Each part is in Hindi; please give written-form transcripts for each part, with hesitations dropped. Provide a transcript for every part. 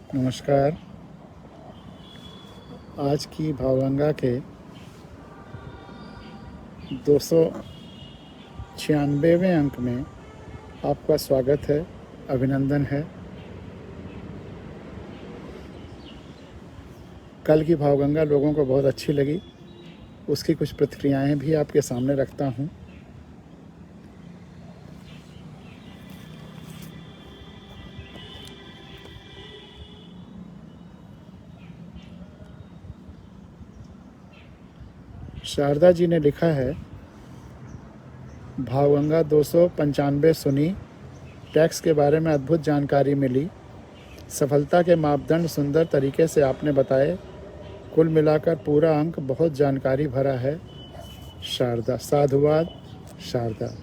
नमस्कार। आज की भावगंगा के 296वें अंक में आपका स्वागत है, अभिनंदन है। कल की भावगंगा लोगों को बहुत अच्छी लगी, उसकी कुछ प्रतिक्रियाएं भी आपके सामने रखता हूँ। शारदा जी ने लिखा है, भावगंगा 295 सुनी, टैक्स के बारे में अद्भुत जानकारी मिली, सफलता के मापदंड सुंदर तरीके से आपने बताए, कुल मिलाकर पूरा अंक बहुत जानकारी भरा है। शारदा। साधुवाद शारदा।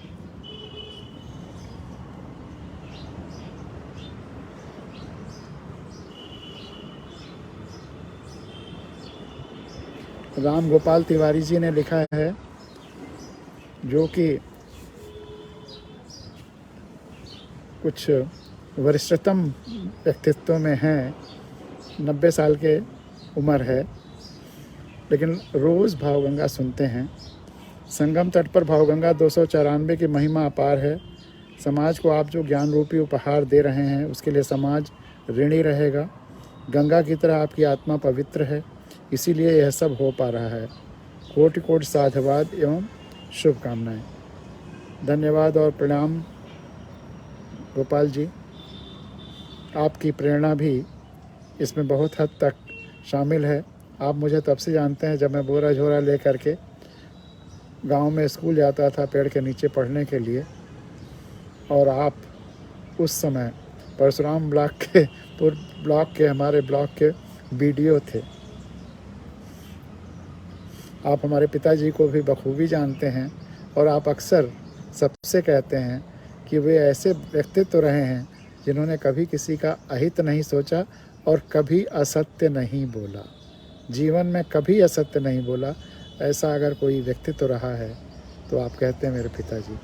राम गोपाल तिवारी जी ने लिखा है, जो कि कुछ वरिष्ठतम व्यक्तित्व में हैं, 90 साल के उम्र है, लेकिन रोज़ भावगंगा सुनते हैं। संगम तट पर भावगंगा 294 की महिमा अपार है। समाज को आप जो ज्ञान रूपी उपहार दे रहे हैं, उसके लिए समाज ऋणी रहेगा। गंगा की तरह आपकी आत्मा पवित्र है, इसीलिए यह सब हो पा रहा है। कोटि कोटि साधुवाद एवं शुभकामनाएं। धन्यवाद और प्रणाम गोपाल जी। आपकी प्रेरणा भी इसमें बहुत हद तक शामिल है। आप मुझे तब से जानते हैं जब मैं बोरा झोरा ले करके गांव में स्कूल जाता था पेड़ के नीचे पढ़ने के लिए, और आप उस समय परशुराम ब्लॉक के हमारे ब्लॉक के बीडीओ थे। आप हमारे पिताजी को भी बखूबी जानते हैं, और आप अक्सर सबसे कहते हैं कि वे ऐसे व्यक्तित्व रहे हैं जिन्होंने कभी किसी का अहित नहीं सोचा और कभी असत्य नहीं बोला। जीवन में कभी असत्य नहीं बोला। ऐसा अगर कोई व्यक्तित्व रहा है तो आप कहते हैं मेरे पिताजी।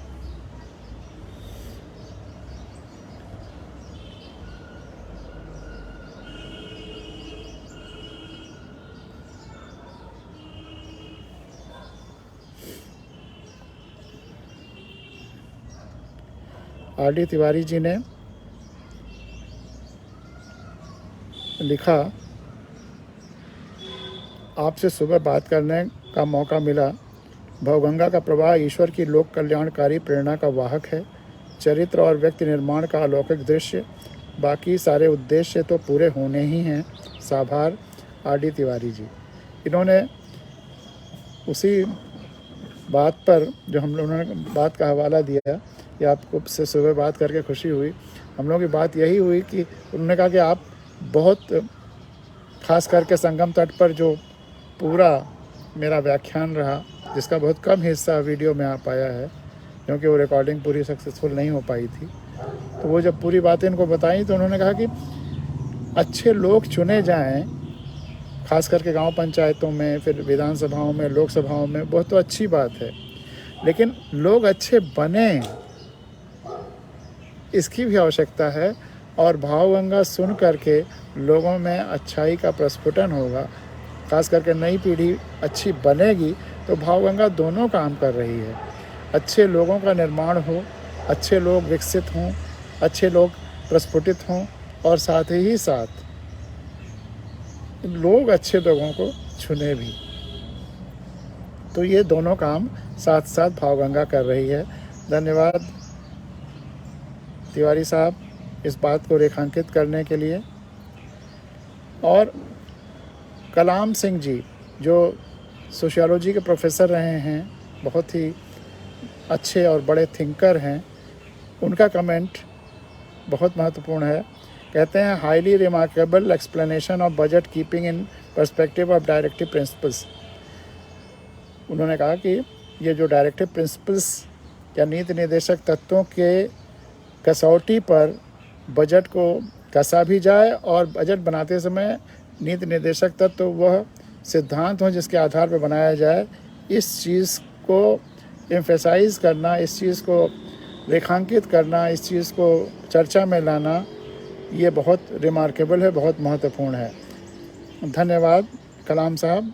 आर.डी. तिवारी जी ने लिखा, आपसे सुबह बात करने का मौका मिला। भावगंगा का प्रवाह ईश्वर की लोक कल्याणकारी प्रेरणा का वाहक है। चरित्र और व्यक्ति निर्माण का अलौकिक दृश्य। बाकी सारे उद्देश्य तो पूरे होने ही हैं। साभार आर.डी. तिवारी जी। इन्होंने उसी बात पर जो हम लोगों ने बात का हवाला दिया कि आपको से सुबह बात करके खुशी हुई, हम लोगों की बात यही हुई कि उन्होंने कहा कि आप बहुत, खास करके संगम तट पर जो पूरा मेरा व्याख्यान रहा, जिसका बहुत कम हिस्सा वीडियो में आ पाया है क्योंकि वो रिकॉर्डिंग पूरी सक्सेसफुल नहीं हो पाई थी, तो वो जब पूरी बातें इनको बताई तो उन्होंने कहा कि अच्छे लोग चुने जाएं, खास करके गांव पंचायतों में, फिर विधानसभाओं में, लोकसभाओं में, बहुत तो अच्छी बात है, लेकिन लोग अच्छे बने, इसकी भी आवश्यकता है। और भावगंगा सुन करके लोगों में अच्छाई का प्रस्फुटन होगा, खास करके नई पीढ़ी अच्छी बनेगी, तो भावगंगा दोनों काम कर रही है। अच्छे लोगों का निर्माण हो, अच्छे लोग विकसित हों, अच्छे लोग प्रस्फुटित हों, और साथ ही साथ लोग अच्छे लोगों को चुने भी। तो ये दोनों काम साथ साथ भावगंगा कर रही है। धन्यवाद तिवारी साहब इस बात को रेखांकित करने के लिए। और कलाम सिंह जी, जो सोशियोलॉजी के प्रोफेसर रहे हैं, बहुत ही अच्छे और बड़े थिंकर हैं, उनका कमेंट बहुत महत्वपूर्ण है। कहते हैं, highly remarkable explanation of budget keeping in perspective of directive principles. उन्होंने कहा कि ये जो डायरेक्टिव प्रिंसिपल्स या नीति निर्देशक तत्वों के कसौटी पर बजट को कसा भी जाए, और बजट बनाते समय नीति निर्देशक तत्व वह सिद्धांत हों जिसके आधार पर बनाया जाए, इस चीज़ को एम्फेसाइज करना, इस चीज़ को रेखांकित करना, इस चीज़ को चर्चा में लाना ये बहुत रिमार्केबल है, बहुत महत्वपूर्ण है। धन्यवाद कलाम साहब।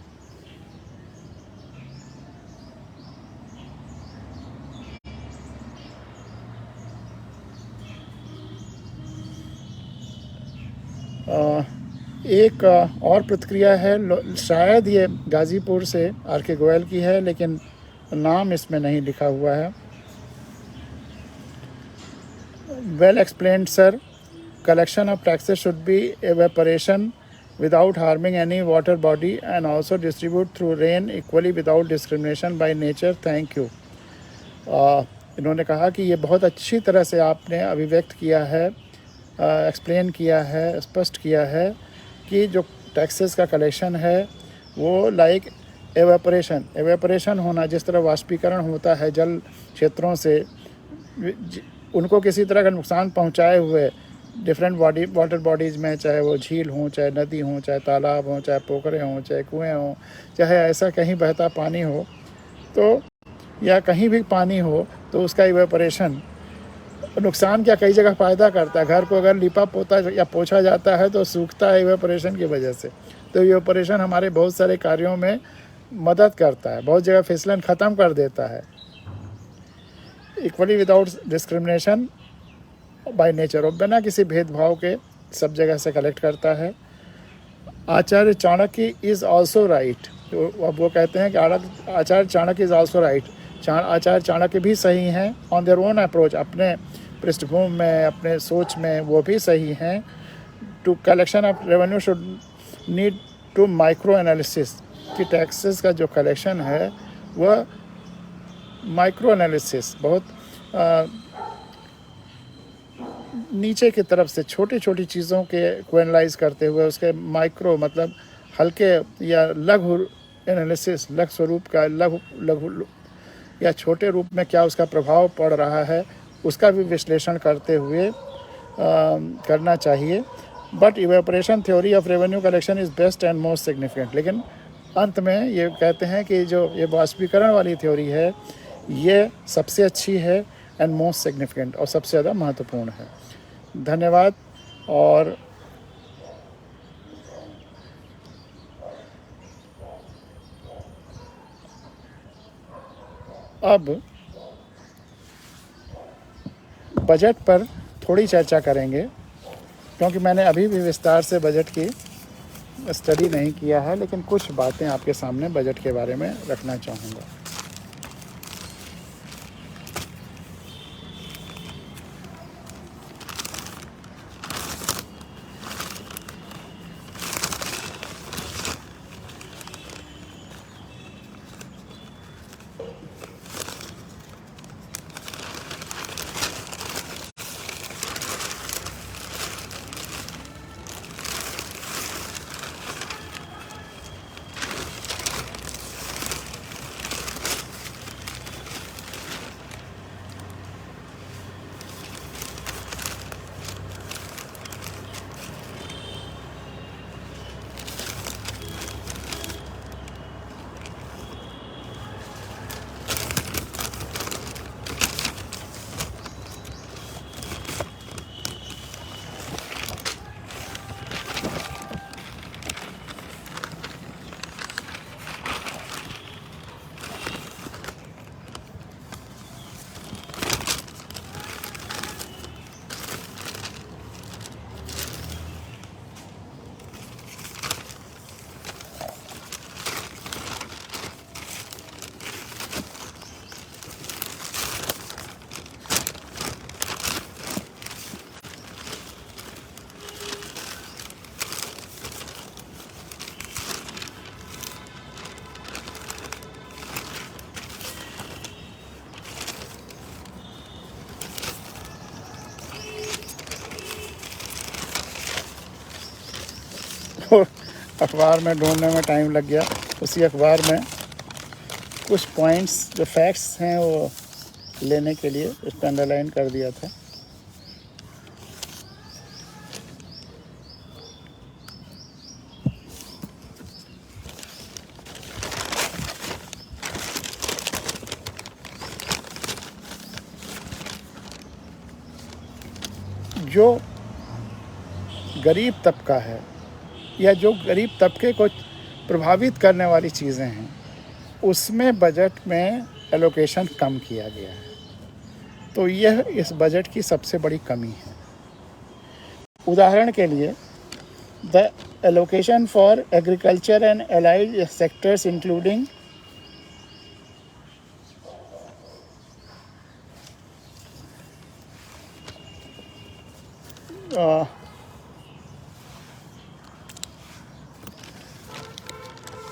एक और प्रतिक्रिया है, शायद ये गाज़ीपुर से आर के गोयल की है, लेकिन नाम इसमें नहीं लिखा हुआ है। Well explained sir, collection of taxes should be evaporation without harming any water body and also distribute through rain equally without discrimination by nature. Thank you. इन्होंने कहा कि ये बहुत अच्छी तरह से आपने अभिव्यक्त किया है, एक्सप्लेन किया है, स्पष्ट किया है कि जो टैक्सेस का कलेक्शन है वो लाइक एवेपोरेशन होना, जिस तरह वाष्पीकरण होता है जल क्षेत्रों से, उनको किसी तरह का नुकसान पहुंचाए हुए डिफरेंट वाटर बॉडीज़ में, चाहे वो झील हों, चाहे नदी हों, चाहे तालाब हों, चाहे पोखरे हों, चाहे कुएँ हों, चाहे ऐसा कहीं बहता पानी हो, तो या कहीं भी पानी हो, तो उसका इवेपोरेशन नुकसान क्या कई जगह फ़ायदा करता है। घर को अगर लिपा पोता या पोछा जाता है तो सूखता है इवेपोरेशन की वजह से। तो इवेपोरेशन हमारे बहुत सारे कार्यों में मदद करता है, बहुत जगह फिसलन ख़त्म कर देता है। Equally without discrimination by nature, और बिना किसी भेदभाव के सब जगह से कलेक्ट करता है। आचार्य चाणक्य इज़ ऑल्सो राइट, अब वो कहते हैं कि आचार्य चाणक्य इज़ ऑल्सो राइट, आचार्य चाणक्य भी सही हैं ऑन देयर ओन अप्रोच, अपने पृष्ठभूमि में, अपने सोच में वो भी सही हैं। To collection of revenue should need to micro analysis, कि टैक्सेस का जो कलेक्शन है वह माइक्रो एनालिसिस, बहुत नीचे की तरफ से छोटी छोटी चीज़ों को एनालाइज करते हुए उसके माइक्रो मतलब हल्के या लघु एनालिसिस, लघु स्वरूप का, लघु या छोटे रूप में क्या उसका प्रभाव पड़ रहा है उसका भी विश्लेषण करते हुए करना चाहिए। But evaporation theory of revenue collection is best and most significant, लेकिन अंत में ये कहते हैं कि जो ये वाष्पीकरण वाली थ्योरी है ये सबसे अच्छी है एंड मोस्ट सिग्निफिकेंट, और सबसे ज़्यादा महत्वपूर्ण है। धन्यवाद। और अब बजट पर थोड़ी चर्चा करेंगे, क्योंकि मैंने अभी भी विस्तार से बजट की स्टडी नहीं किया है, लेकिन कुछ बातें आपके सामने बजट के बारे में रखना चाहूँगा। अखबार में ढूंढने में टाइम लग गया, उसी अखबार में कुछ पॉइंट्स जो फैक्ट्स हैं वो लेने के लिए उस पर अंडरलाइन कर दिया था। जो गरीब तबका है या जो गरीब तबके को प्रभावित करने वाली चीज़ें हैं उसमें बजट में एलोकेशन कम किया गया है। तो यह इस बजट की सबसे बड़ी कमी है। उदाहरण के लिए the allocation for agriculture and allied sectors including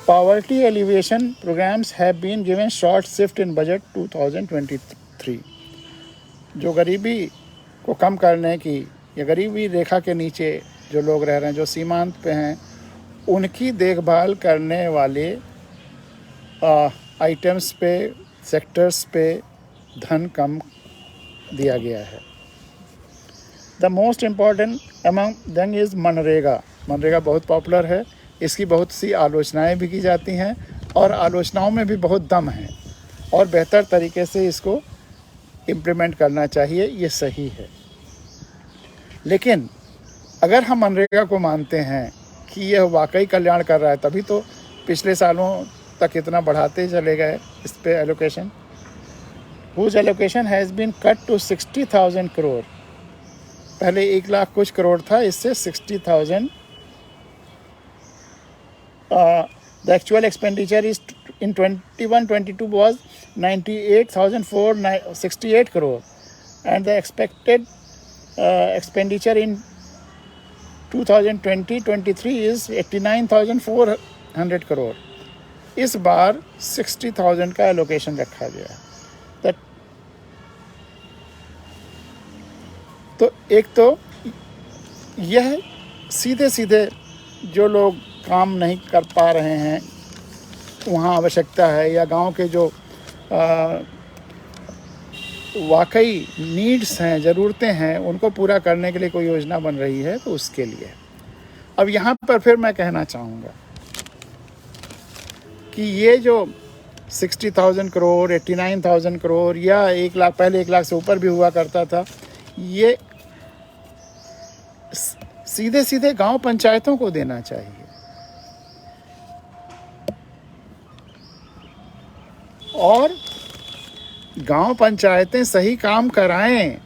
poverty alleviation programs have been given short shift in budget 2023। जो गरीबी को कम करने की या गरीबी रेखा के नीचे जो लोग रह रहे हैं, जो सीमांत पे हैं, उनकी देखभाल करने वाले आइटम्स पे, सेक्टर्स पे धन कम दिया गया है। The most important among them is MNREGA. MNREGA बहुत पॉपुलर है, इसकी बहुत सी आलोचनाएं भी की जाती हैं और आलोचनाओं में भी बहुत दम है और बेहतर तरीके से इसको इम्प्लीमेंट करना चाहिए, ये सही है। लेकिन अगर हम मनरेगा को मानते हैं कि यह वाकई कल्याण कर रहा है, तभी तो पिछले सालों तक इतना बढ़ाते चले गए इस पे allocation. Whose allocation has been cut to 60,000 crore. पहले 1 लाख कुछ करोड़ था, इससे 60,000। The actual expenditure is in 21-22 was 98,468 crore and the expected expenditure in 2020-23 is 89,400 crore। इस बार 60,000 का एलोकेशन रखा गया है। तो एक तो यह सीधे सीधे जो लोग काम नहीं कर पा रहे हैं वहाँ आवश्यकता है, या गांव के जो वाकई नीड्स हैं, ज़रूरतें हैं, उनको पूरा करने के लिए कोई योजना बन रही है, तो उसके लिए। अब यहाँ पर फिर मैं कहना चाहूँगा कि ये जो 60,000 करोड़, 89,000 करोड़ या 1 लाख, पहले 1 लाख से ऊपर भी हुआ करता था, ये सीधे सीधे गांव पंचायतों को देना चाहिए। और गांव पंचायतें सही काम कराएं,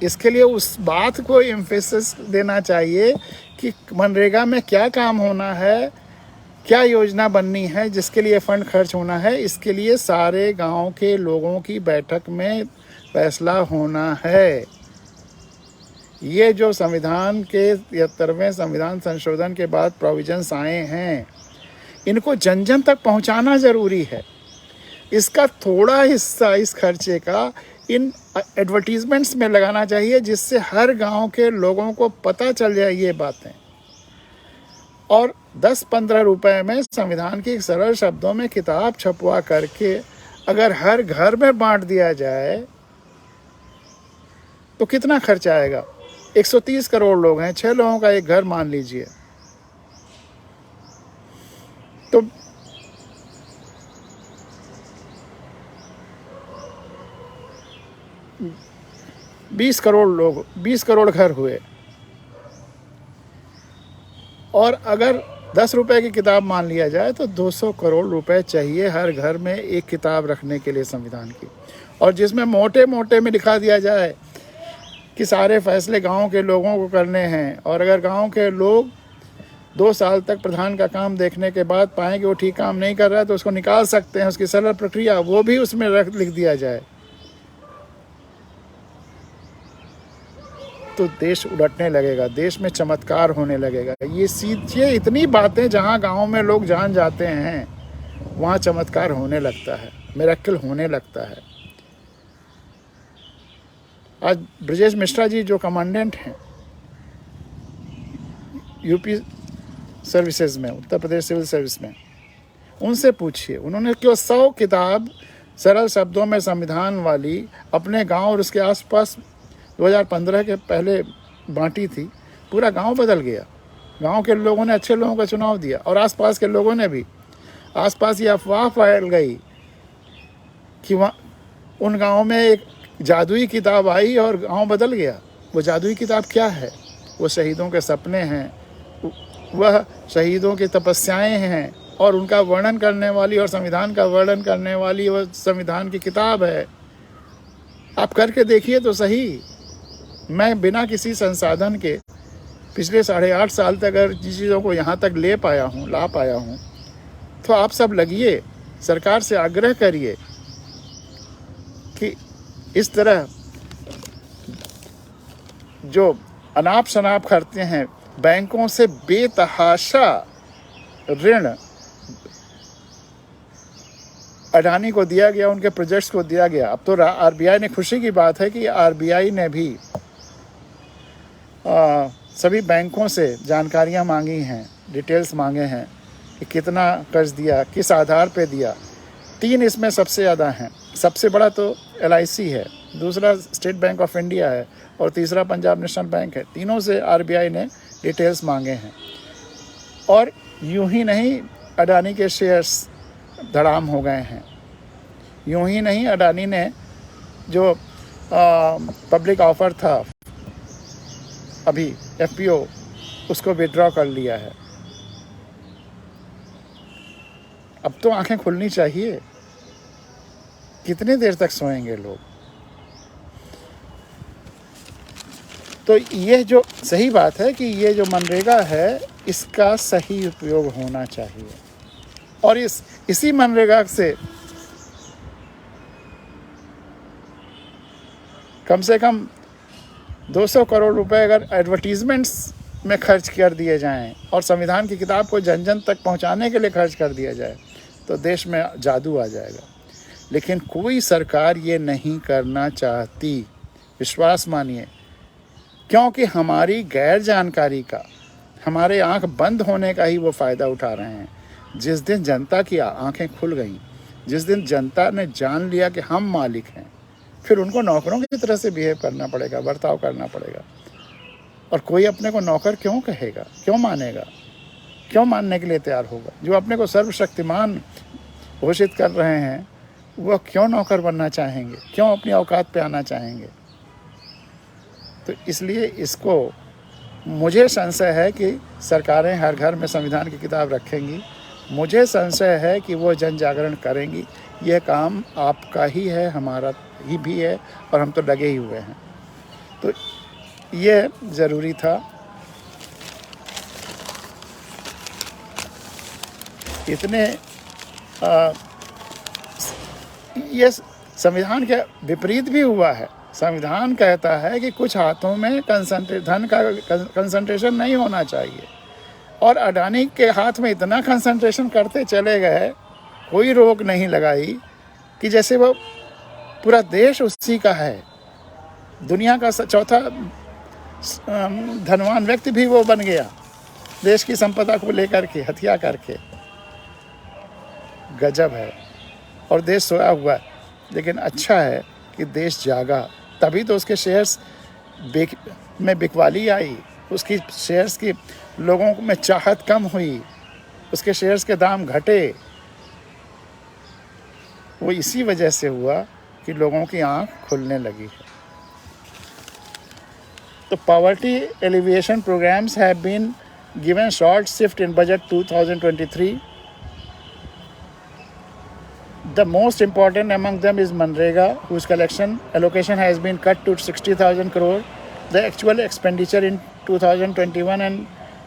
इसके लिए उस बात को एम्फेसिस देना चाहिए कि मनरेगा में क्या काम होना है, क्या योजना बननी है, जिसके लिए फ़ंड खर्च होना है, इसके लिए सारे गांव के लोगों की बैठक में फैसला होना है। ये जो संविधान के 73वें संविधान संशोधन के बाद प्रोविजंस आए हैं, इनको जन जन तक पहुंचाना ज़रूरी है। इसका थोड़ा हिस्सा इस खर्चे का इन एडवर्टीजमेंट्स में लगाना चाहिए, जिससे हर गांव के लोगों को पता चल जाए ये बातें। और 10-15 रुपए में संविधान की सरल शब्दों में किताब छपवा करके अगर हर घर में बांट दिया जाए तो कितना खर्च आएगा? 130 करोड़ लोग हैं, 6 लोगों का एक घर मान लीजिए, तो 20 करोड़ लोग, 20 करोड़ घर हुए। और अगर 10 रुपए की किताब मान लिया जाए तो 200 करोड़ रुपए चाहिए हर घर में एक किताब रखने के लिए संविधान की, और जिसमें मोटे मोटे में लिखा दिया जाए कि सारे फैसले गांव के लोगों को करने हैं। और अगर गांव के लोग 2 साल तक प्रधान का काम देखने के बाद पाएँ कि वो ठीक काम नहीं कर रहा है तो उसको निकाल सकते हैं, उसकी सरल प्रक्रिया वो भी उसमें लिख दिया जाए, तो देश उलटने लगेगा, देश में चमत्कार होने लगेगा। ये इतनी बातें जहाँ गांव में लोग जान जाते हैं वहाँ चमत्कार होने लगता है, मिरेकल होने लगता है। आज ब्रजेश मिश्रा जी जो कमांडेंट हैं यूपी सर्विसेज में, उत्तर प्रदेश सिविल सर्विस में, उनसे पूछिए, उन्होंने क्यों 100 किताब सरल शब्दों में संविधान वाली अपने गांव और उसके आसपास 2015 के पहले बांटी थी। पूरा गांव बदल गया, गांव के लोगों ने अच्छे लोगों का चुनाव दिया और आसपास के लोगों ने भी। आसपास ये अफवाह फैल गई कि वहाँ उन गाँव में एक जादुई किताब आई और गांव बदल गया। वो जादुई किताब क्या है? वो शहीदों के सपने हैं, वह शहीदों की तपस्याएं हैं, और उनका वर्णन करने वाली और संविधान का वर्णन करने वाली वह संविधान की किताब है। आप करके देखिए तो सही। मैं बिना किसी संसाधन के पिछले 8.5 साल तक अगर जिन चीज़ों को यहाँ तक ला पाया हूँ, तो आप सब लगिए, सरकार से आग्रह करिए कि इस तरह जो अनाप शनाप करते हैं, बैंकों से बेतहाशा ऋण अडानी को दिया गया, उनके प्रोजेक्ट्स को दिया गया। अब तो आरबीआई ने, खुशी की बात है कि आरबीआई ने भी सभी बैंकों से जानकारियां मांगी हैं, डिटेल्स मांगे हैं कि कितना कर्ज दिया, किस आधार पे दिया। 3 इसमें सबसे ज़्यादा हैं। सबसे बड़ा तो LIC है, दूसरा स्टेट बैंक ऑफ इंडिया है, और तीसरा पंजाब नेशनल बैंक है। तीनों से आरबीआई ने डिटेल्स मांगे हैं। और यूं ही नहीं अडानी के शेयर्स धड़ाम हो गए हैं। यूं ही नहीं अडानी ने जो पब्लिक ऑफर था अभी FPO, उसको विड्रॉ कर लिया है। अब तो आंखें खुलनी चाहिए। कितने देर तक सोएंगे लोग? तो ये जो सही बात है कि ये जो मनरेगा है, इसका सही उपयोग होना चाहिए। और इसी मनरेगा से कम 200 करोड़ रुपए अगर एडवर्टीजमेंट्स में खर्च कर दिए जाएं और संविधान की किताब को जन जन तक पहुंचाने के लिए खर्च कर दिया जाए, तो देश में जादू आ जाएगा। लेकिन कोई सरकार ये नहीं करना चाहती, विश्वास मानिए, क्योंकि हमारी गैर जानकारी का, हमारे आंख बंद होने का ही वो फ़ायदा उठा रहे हैं। जिस दिन जनता की आंखें खुल गईं, जिस दिन जनता ने जान लिया कि हम मालिक हैं, फिर उनको नौकरों की तरह से बिहेव करना पड़ेगा, बर्ताव करना पड़ेगा। और कोई अपने को नौकर क्यों कहेगा, क्यों मानेगा, क्यों मानने के लिए तैयार होगा? जो अपने को सर्वशक्तिमान घोषित कर रहे हैं, वह क्यों नौकर बनना चाहेंगे, क्यों अपनी औकात पे आना चाहेंगे? तो इसलिए इसको, मुझे संशय है कि सरकारें हर घर में संविधान की किताब रखेंगी। मुझे संशय है कि वो जन जागरण करेंगी। यह काम आपका ही है, हमारा ही भी है, और हम तो लगे ही हुए हैं। तो ये ज़रूरी था। इतने ये संविधान के विपरीत भी हुआ है। संविधान कहता है कि कुछ हाथों में धन का कंसंट्रेशन नहीं होना चाहिए, और अडानी के हाथ में इतना कंसंट्रेशन करते चले गए, कोई रोक नहीं लगाई, कि जैसे वो पूरा देश उसी का है। दुनिया का चौथा धनवान व्यक्ति भी वो बन गया, देश की संपदा को लेकर के हत्या करके। गजब है। और देश सोया हुआ है। लेकिन अच्छा है कि देश जागा, तभी तो उसके शेयर्स में बिकवाली आई, उसकी शेयर्स की लोगों में चाहत कम हुई, उसके शेयर्स के दाम घटे। वो इसी वजह से हुआ कि लोगों की आंख खुलने लगी है। तो poverty alleviation programmes have been given short shift in budget 2023. The most important among them is Manrega, whose allocation has been cut to 60,000 crore. The actual expenditure in 2021 and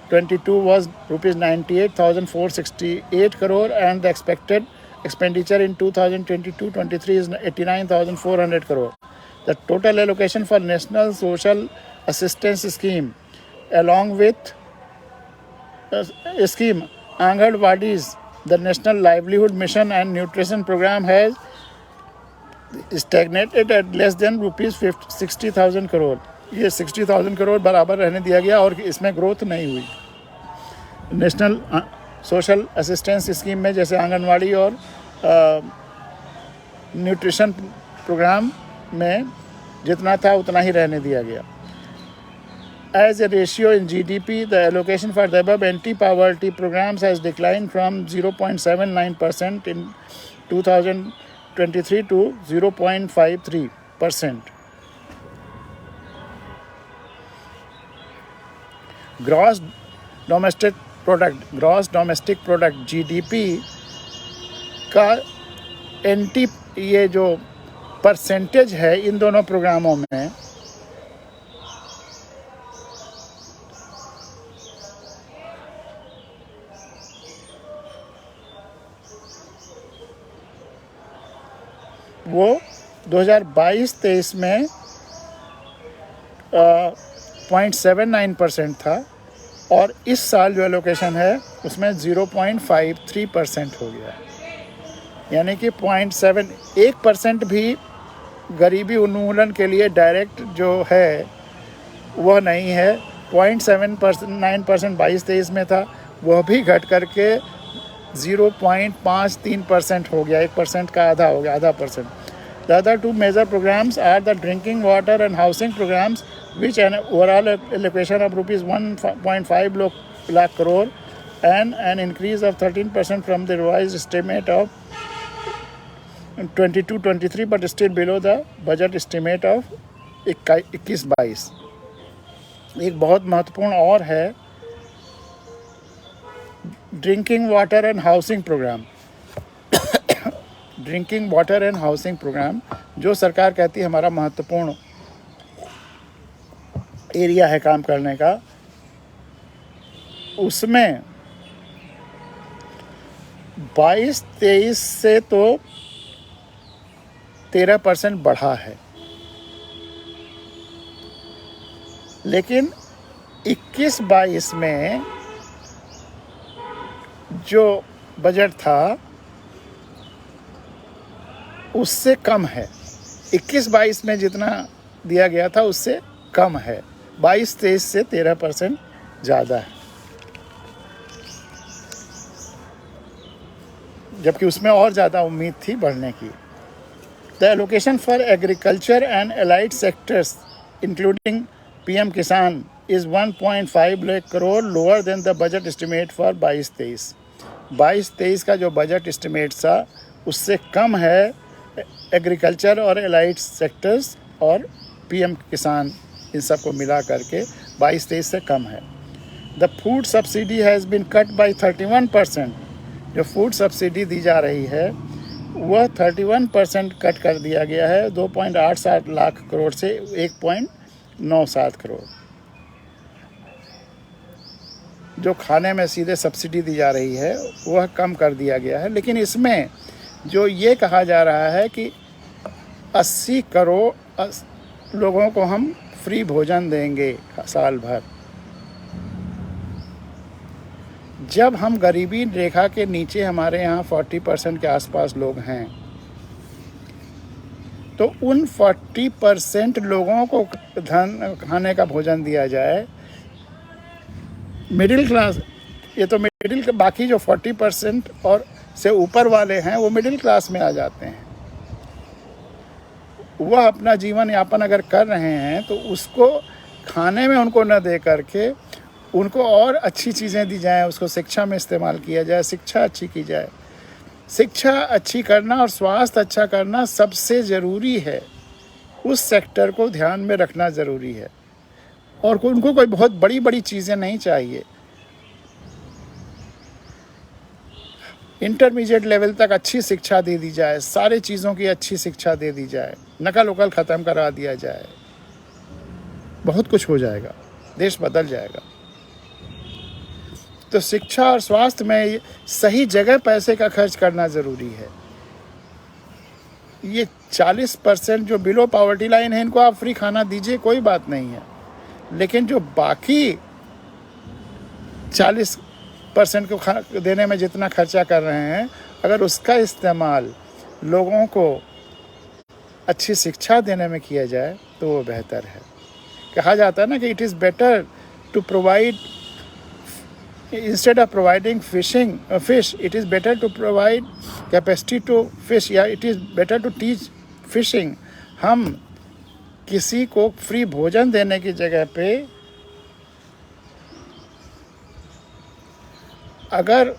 22 was rupees 98,468 crore, and the expected expenditure in 2022-23 is 89,400 crore. The total allocation for National Social Assistance Scheme, along with scheme Anganwadis, the National Livelihood Mission and Nutrition Program, has stagnated at less than rupees 60,000 crore. ये 60,000 करोड़ बराबर रहने दिया गया और इसमें ग्रोथ नहीं हुई। नेशनल सोशल असिस्टेंस स्कीम में जैसे आंगनवाड़ी और न्यूट्रिशन प्रोग्राम में जितना था उतना ही रहने दिया गया। As a ratio in GDP, the allocation for the above anti-poverty programs has declined from 0.79% in 2023 to 0.53%. Gross domestic product GDP का एंटी ये जो परसेंटेज है इन दोनों प्रोग्रामों में, वो 2022-23 में 0.79% था और इस साल जो एलोकेशन है उसमें 0.53% हो गया, यानी कि 0.71% भी गरीबी उन्मूलन के लिए डायरेक्ट जो है वह नहीं है। 0.79% 22-23 में था, वह भी घट करके 0.53% हो गया, 1% का आधा हो गया, आधा percent. The other two major programs are the drinking water and housing programs, which an overall allocation of rupees 1.5 lakh crore and an increase of 13% from the revised estimate of 22-23, but still below the budget estimate of 21-22। एक बहुत महत्वपूर्ण और है drinking water and housing programme. Drinking water and housing programme जो सरकार कहती है हमारा महत्वपूर्ण एरिया है काम करने का, उसमें 22-23 से तो 13% बढ़ा है, लेकिन 21-22 में जो बजट था उससे कम है। 21-22 में जितना दिया गया था उससे कम है, 22-23 से 13% ज़्यादा है, जबकि उसमें और ज़्यादा उम्मीद थी बढ़ने की। The allocation for agriculture and allied sectors including PM Kisan is 1.5 lakh crore lower than the budget estimate for 22-23। 22-23 का जो बजट एस्टिमेट था उससे कम है एग्रीकल्चर और एलाइड सेक्टर्स और पीएम किसान, इन सबको मिला करके 22-23 से कम है। The food subsidy has been cut by 31%। जो फूड सब्सिडी दी जा रही है वह 31% कट कर दिया गया है, 2.87 लाख करोड़ से 1.97 करोड़। जो खाने में सीधे सब्सिडी दी जा रही है वह कम कर दिया गया है, लेकिन इसमें जो ये कहा जा रहा है कि 80 करोड़ लोगों को हम फ्री भोजन देंगे साल भर। जब हम गरीबी रेखा के नीचे हमारे यहाँ 40% के आसपास लोग हैं, तो उन 40% लोगों को खाने का भोजन दिया जाए। मिडिल क्लास, ये तो मिडिल, बाकी जो 40% और से ऊपर वाले हैं वो मिडिल क्लास में आ जाते हैं। वह अपना जीवन यापन अगर कर रहे हैं तो उसको खाने में उनको न दे करके उनको और अच्छी चीज़ें दी जाएं, उसको शिक्षा में इस्तेमाल किया जाए, शिक्षा अच्छी की जाए। शिक्षा अच्छी करना और स्वास्थ्य अच्छा करना सबसे ज़रूरी है, उस सेक्टर को ध्यान में रखना ज़रूरी है। और उनको कोई बहुत बड़ी बड़ी चीज़ें नहीं चाहिए, इंटरमीडिएट लेवल तक अच्छी शिक्षा दे दी जाए, सारे चीज़ों की अच्छी शिक्षा दे दी जाए, नकल उकल ख़त्म करा दिया जाए, बहुत कुछ हो जाएगा, देश बदल जाएगा। तो शिक्षा और स्वास्थ्य में सही जगह पैसे का खर्च करना ज़रूरी है। ये 40% जो बिलो पॉवर्टी लाइन है इनको आप फ्री खाना दीजिए, कोई बात नहीं है, लेकिन जो बाकी 40% को देने में जितना खर्चा कर रहे हैं, अगर उसका इस्तेमाल लोगों को अच्छी शिक्षा देने में किया जाए तो वो बेहतर है। कहा जाता है ना कि it is better to provide, instead of providing fish, it is better to provide capacity to fish, या it is better to teach fishing। हम किसी को फ्री भोजन देने की जगह पे अगर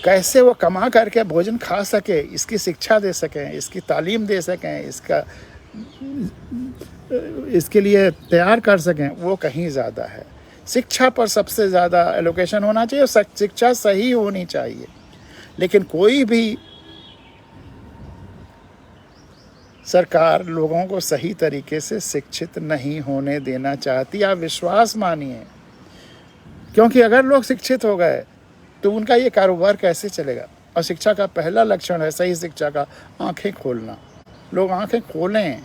कैसे वो कमा करके भोजन खा सके, इसकी शिक्षा दे सकें, इसकी तालीम दे सकें, इसका इसके लिए तैयार कर सकें वो कहीं ज़्यादा है। शिक्षा पर सबसे ज़्यादा एलोकेशन होना चाहिए, शिक्षा सही होनी चाहिए। लेकिन कोई भी सरकार लोगों को सही तरीके से शिक्षित नहीं होने देना चाहती, आप विश्वास मानिए। क्योंकि अगर लोग शिक्षित हो गए तो उनका ये कारोबार कैसे चलेगा। और शिक्षा का पहला लक्षण है, सही शिक्षा का, आंखें खोलना। लोग आंखें खोलें,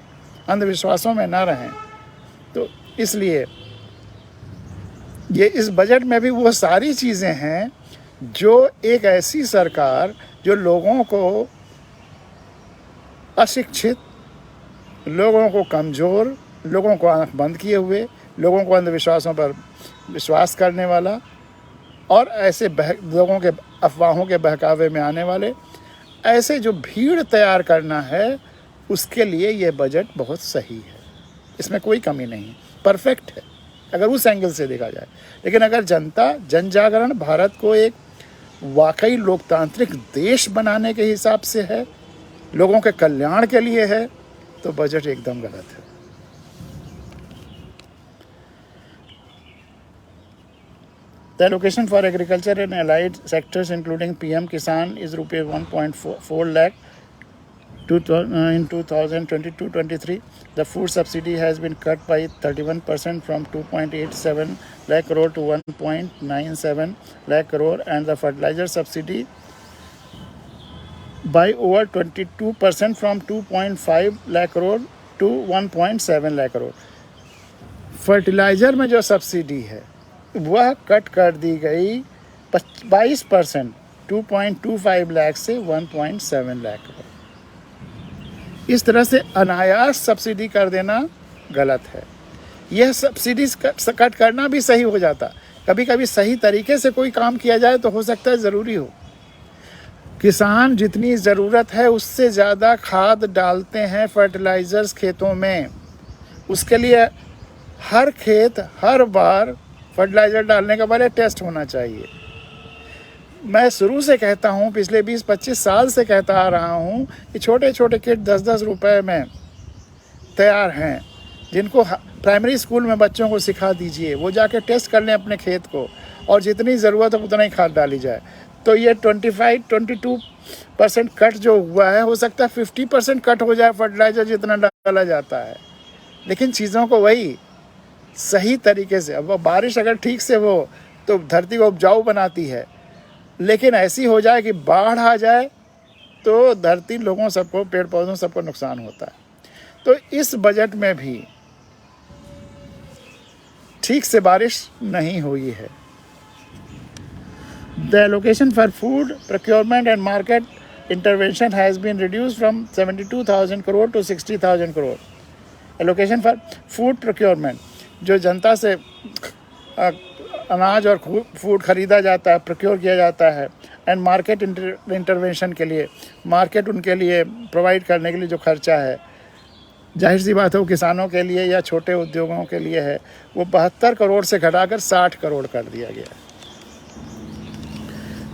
अंधविश्वासों में ना रहें। तो इसलिए ये इस बजट में भी वो सारी चीज़ें हैं जो एक ऐसी सरकार जो लोगों को अशिक्षित, लोगों को कमज़ोर, लोगों को आंख बंद किए हुए, लोगों को अंधविश्वासों पर विश्वास करने वाला और ऐसे लोगों के अफवाहों के बहकावे में आने वाले, ऐसे जो भीड़ तैयार करना है, उसके लिए ये बजट बहुत सही है। इसमें कोई कमी नहीं, परफेक्ट है अगर उस एंगल से देखा जाए। लेकिन अगर जनता, जन जागरण भारत को एक वाकई लोकतांत्रिक देश बनाने के हिसाब से है, लोगों के कल्याण के लिए है, तो बजट एकदम गलत है। The allocation for agriculture and allied sectors including PM Kisan is rupees 1.4 lakh in 2022-23. The food subsidy has been cut by 31% from 2.87 lakh crore to 1.97 lakh crore, and the fertilizer subsidy by over 22% from 2.5 lakh crore to 1.7 lakh crore. Fertiliser में जो सब्सिडी है वह कट कर दी गई 22%, 2.25 लाख से 1.7 लाख करोड़। इस तरह से अनायास सब्सिडी कर देना गलत है। यह सब्सिडी कट करना भी सही हो जाता, कभी कभी सही तरीके से कोई काम किया जाए तो हो सकता है ज़रूरी हो। किसान जितनी ज़रूरत है उससे ज़्यादा खाद डालते हैं फर्टिलाइज़र्स खेतों में। उसके लिए हर खेत हर बार फर्टिलाइज़र डालने का पहले टेस्ट होना चाहिए। मैं शुरू से कहता हूँ, पिछले 20-25 साल से कहता आ रहा हूँ कि छोटे छोटे किट 10-10 रुपए में तैयार हैं, जिनको प्राइमरी स्कूल में बच्चों को सिखा दीजिए, वो जाके टेस्ट कर लें अपने खेत को और जितनी ज़रूरत है उतना ही खाद डाली जाए। तो ये 22% कट जो हुआ है, हो सकता है 50% कट हो जाए फर्टिलाइज़र जितना डाला जाता है। लेकिन चीज़ों को वही सही तरीके से, अब बारिश अगर ठीक से हो तो धरती को उपजाऊ बनाती है, लेकिन ऐसी हो जाए कि बाढ़ आ जाए तो धरती, लोगों सबको, पेड़ पौधों सबको नुकसान होता है। तो इस बजट में भी ठीक से बारिश नहीं हुई है। The allocation for food procurement and market intervention has been reduced from 72,000 crore to 60,000 crore. Allocation for food procurement, जो जनता से अनाज और फूड खरीदा जाता है, प्रोक्योर किया जाता है, एंड मार्केट इंटरवेंशन के लिए, मार्केट उनके लिए प्रोवाइड करने के लिए जो खर्चा है, जाहिर सी बात है वो किसानों के लिए या छोटे उद्योगों के लिए है, वो 72 करोड़ से घटाकर 60 करोड़ कर दिया गया।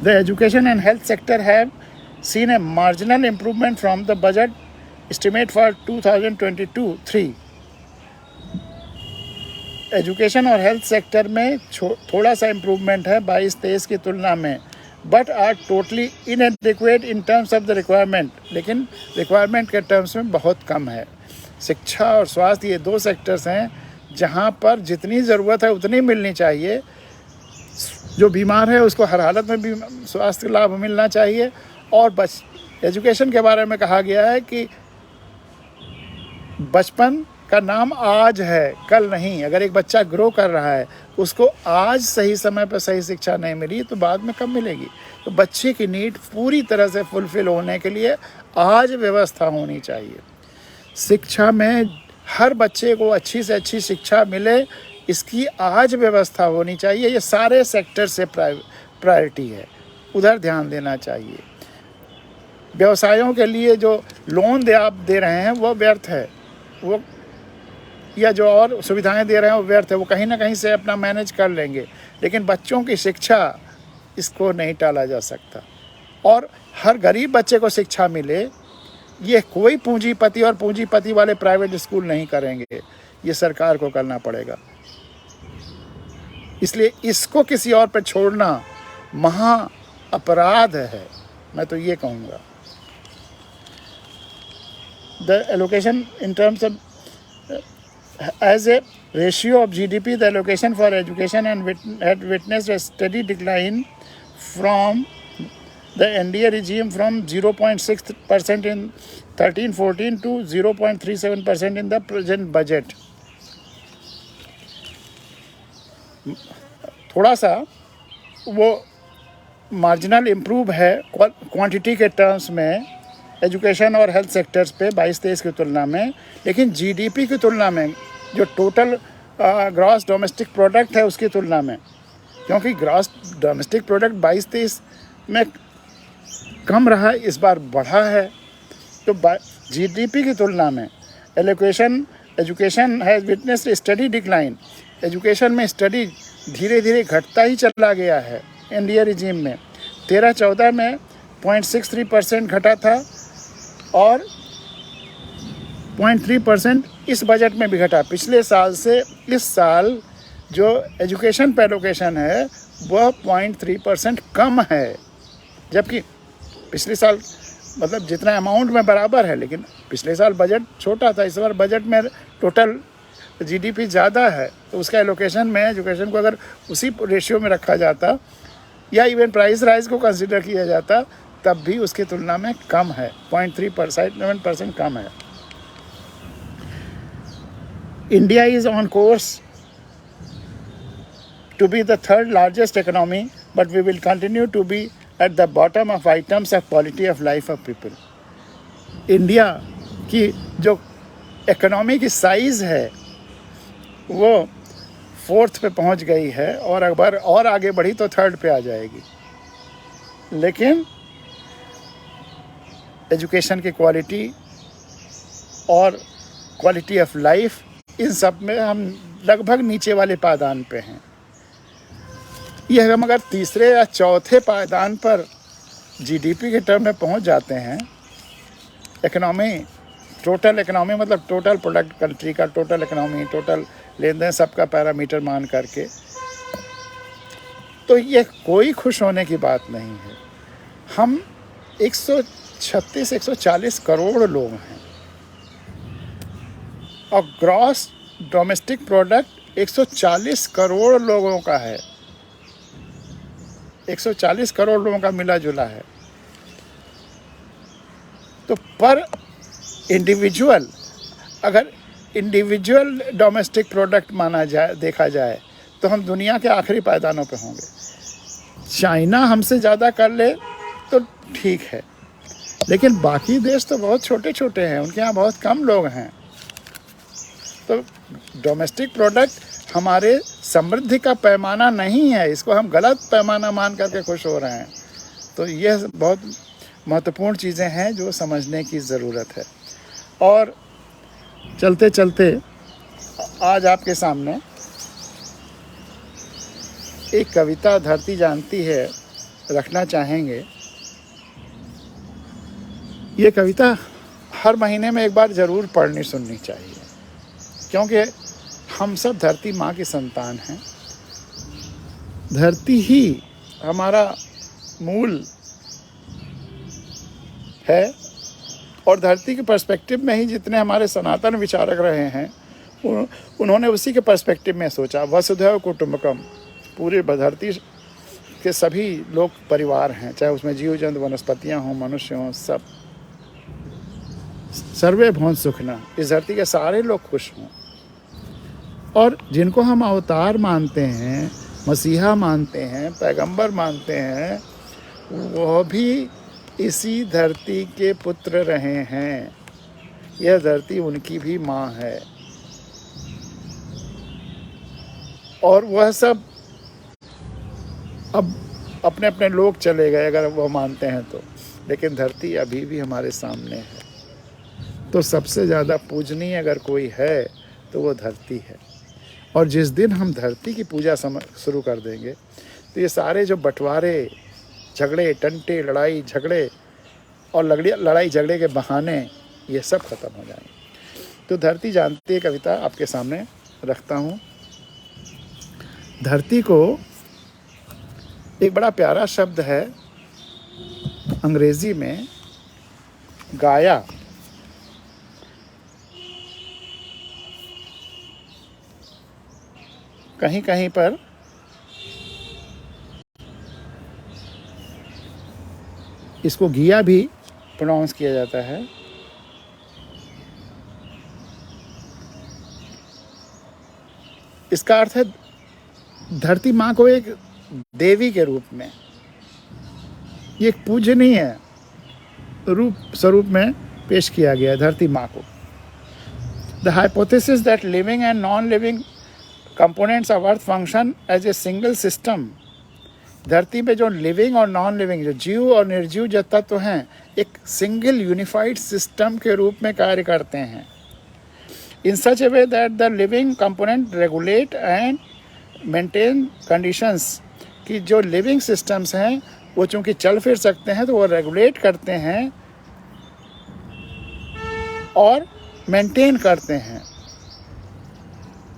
The education and health sector have seen a marginal improvement from the budget estimate for 2022-3. Education और हेल्थ सेक्टर में थोड़ा सा इम्प्रूवमेंट है 22-23 की तुलना में, but are totally inadequate in terms of the requirement. लेकिन रिक्वायरमेंट के टर्म्स में बहुत कम है। शिक्षा और स्वास्थ्य ये दो सेक्टर्स हैं जहाँ पर जितनी ज़रूरत है उतनी मिलनी चाहिए। जो बीमार है उसको हर हालत में भी स्वास्थ्य लाभ मिलना चाहिए। और एजुकेशन के बारे में कहा गया है कि बचपन का नाम आज है, कल नहीं। अगर एक बच्चा ग्रो कर रहा है, उसको आज सही समय पर सही शिक्षा नहीं मिली तो बाद में कब मिलेगी। तो बच्चे की नीड पूरी तरह से फुलफिल होने के लिए आज व्यवस्था होनी चाहिए। शिक्षा में हर बच्चे को अच्छी से अच्छी शिक्षा मिले, इसकी आज व्यवस्था होनी चाहिए। ये सारे सेक्टर से प्रायोरिटी है, उधर ध्यान देना चाहिए। व्यवसायों के लिए जो लोन आप दे रहे हैं वो व्यर्थ है, वो या जो और सुविधाएं दे रहे हैं वो व्यर्थ है, वो कहीं ना कहीं से अपना मैनेज कर लेंगे। लेकिन बच्चों की शिक्षा, इसको नहीं टाला जा सकता। और हर गरीब बच्चे को शिक्षा मिले, ये कोई पूंजीपति और पूंजीपति वाले प्राइवेट स्कूल नहीं करेंगे, ये सरकार को करना पड़ेगा। इसलिए इसको किसी और पे छोड़ना महा अपराध है, मैं तो ये कहूँगा। The allocation in terms of as a ratio of GDP, the allocation for education had witnessed a steady decline from the NDA regime from 0.6% in 13-14 to 0.37% in the present budget. थोड़ा सा वो मार्जिनल इम्प्रूव है क्वांटिटी के टर्म्स में एजुकेशन और हेल्थ सेक्टर्स पे 22-23 की तुलना में, लेकिन जीडीपी की तुलना में, जो टोटल ग्रॉस डोमेस्टिक प्रोडक्ट है उसकी तुलना में, क्योंकि ग्रॉस डोमेस्टिक प्रोडक्ट 22-23 में कम रहा, इस बार बढ़ा है, तो जीडीपी की तुलना में education has witnessed study decline. Education में स्टडी धीरे धीरे घटता ही चला गया है। इंडिया रिजीम में 13-14 में 0.63% घटा था और 0.3% इस बजट में भी घटा। पिछले साल से इस साल जो एजुकेशन पे एलोकेशन है वह 0.3% कम है, जबकि पिछले साल मतलब जितना अमाउंट में बराबर है, लेकिन पिछले साल बजट छोटा था, इस बार बजट में टोटल जीडीपी ज़्यादा है, तो उसका एलोकेशन में एजुकेशन को अगर उसी रेशियो में रखा जाता या इवन प्राइस राइज को कंसिडर किया जाता तब भी उसकी तुलना में कम है, 0.3% कम है। India is on course to be the third largest economy, but we will continue to be at the bottom of items of quality of life of people. India की जो इकोनॉमी की साइज़ है वो 4th पे पहुंच गई है और अगर और आगे बढ़ी तो 3rd पे आ जाएगी, लेकिन एजुकेशन की क्वालिटी और क्वालिटी ऑफ लाइफ इन सब में हम लगभग नीचे वाले पायदान पे हैं। यह हम अगर तीसरे या चौथे पायदान पर जीडीपी के टर्म में पहुंच जाते हैं, इकोनॉमी टोटल इकोनॉमी मतलब टोटल प्रोडक्ट कंट्री का, टोटल इकोनॉमी, टोटल लेन देन सबका पैरामीटर मान करके, तो ये कोई खुश होने की बात नहीं है। हम 136-140 करोड़ लोग हैं और ग्रॉस डोमेस्टिक प्रोडक्ट 140 करोड़ लोगों का है, 140 करोड़ लोगों का मिला जुला है। तो पर इंडिविजुअल अगर इंडिविजुअल डोमेस्टिक प्रोडक्ट माना जाए, देखा जाए, तो हम दुनिया के आखिरी पायदानों पे होंगे। चाइना हमसे ज़्यादा कर ले तो ठीक है, लेकिन बाकी देश तो बहुत छोटे छोटे हैं, उनके यहाँ बहुत कम लोग हैं। तो डोमेस्टिक प्रोडक्ट हमारे समृद्धि का पैमाना नहीं है, इसको हम गलत पैमाना मान करके खुश हो रहे हैं। तो यह बहुत महत्वपूर्ण चीज़ें हैं जो समझने की ज़रूरत है। और चलते चलते आज आपके सामने एक कविता धरती जानती है रखना चाहेंगे। ये कविता हर महीने में एक बार ज़रूर पढ़नी सुननी चाहिए, क्योंकि हम सब धरती माँ की संतान हैं। धरती ही हमारा मूल है और धरती के पर्सपेक्टिव में ही जितने हमारे सनातन विचारक रहे हैं उन्होंने उसी के पर्सपेक्टिव में सोचा। वसुधैव कुटुंबकम, पूरे धरती के सभी लोग परिवार हैं, चाहे उसमें जीव जंतु वनस्पतियाँ हों, मनुष्य हों, सब। सर्वे भवन सुखना, इस धरती के सारे लोग खुश हों। और जिनको हम अवतार मानते हैं, मसीहा मानते हैं, पैगंबर मानते हैं, वह भी इसी धरती के पुत्र रहे हैं। यह धरती उनकी भी माँ है और वह सब अब अपने अपने लोग चले गए अगर वो मानते हैं तो, लेकिन धरती अभी भी हमारे सामने है। तो सबसे ज़्यादा पूजनीय अगर कोई है तो वो धरती है। और जिस दिन हम धरती की पूजा शुरू कर देंगे तो ये सारे जो बंटवारे, झगड़े, टंटे, लड़ाई झगड़े और लड़ाई झगड़े के बहाने ये सब खत्म हो जाएंगे। तो धरती जानती है कविता आपके सामने रखता हूँ। धरती को एक बड़ा प्यारा शब्द है अंग्रेजी में, गाया। कहीं कहीं पर इसको गिया भी प्रोनाउंस किया जाता है। इसका अर्थ है धरती माँ को एक देवी के रूप में, ये एक पूजनीय रूप स्वरूप में पेश किया गया है धरती माँ को। The hypothesis that living and non living components of earth function as a single system. धरती पे जो लिविंग और नॉन लिविंग, जो जीव और निर्जीव जो तत्व हैं, एक सिंगल यूनिफाइड सिस्टम के रूप में कार्य करते हैं। In such a way that the living component regulate and maintain conditions, कि जो लिविंग सिस्टम्स हैं वो चूँकि चल फिर सकते हैं तो वो रेगुलेट करते हैं और मेंटेन करते हैं,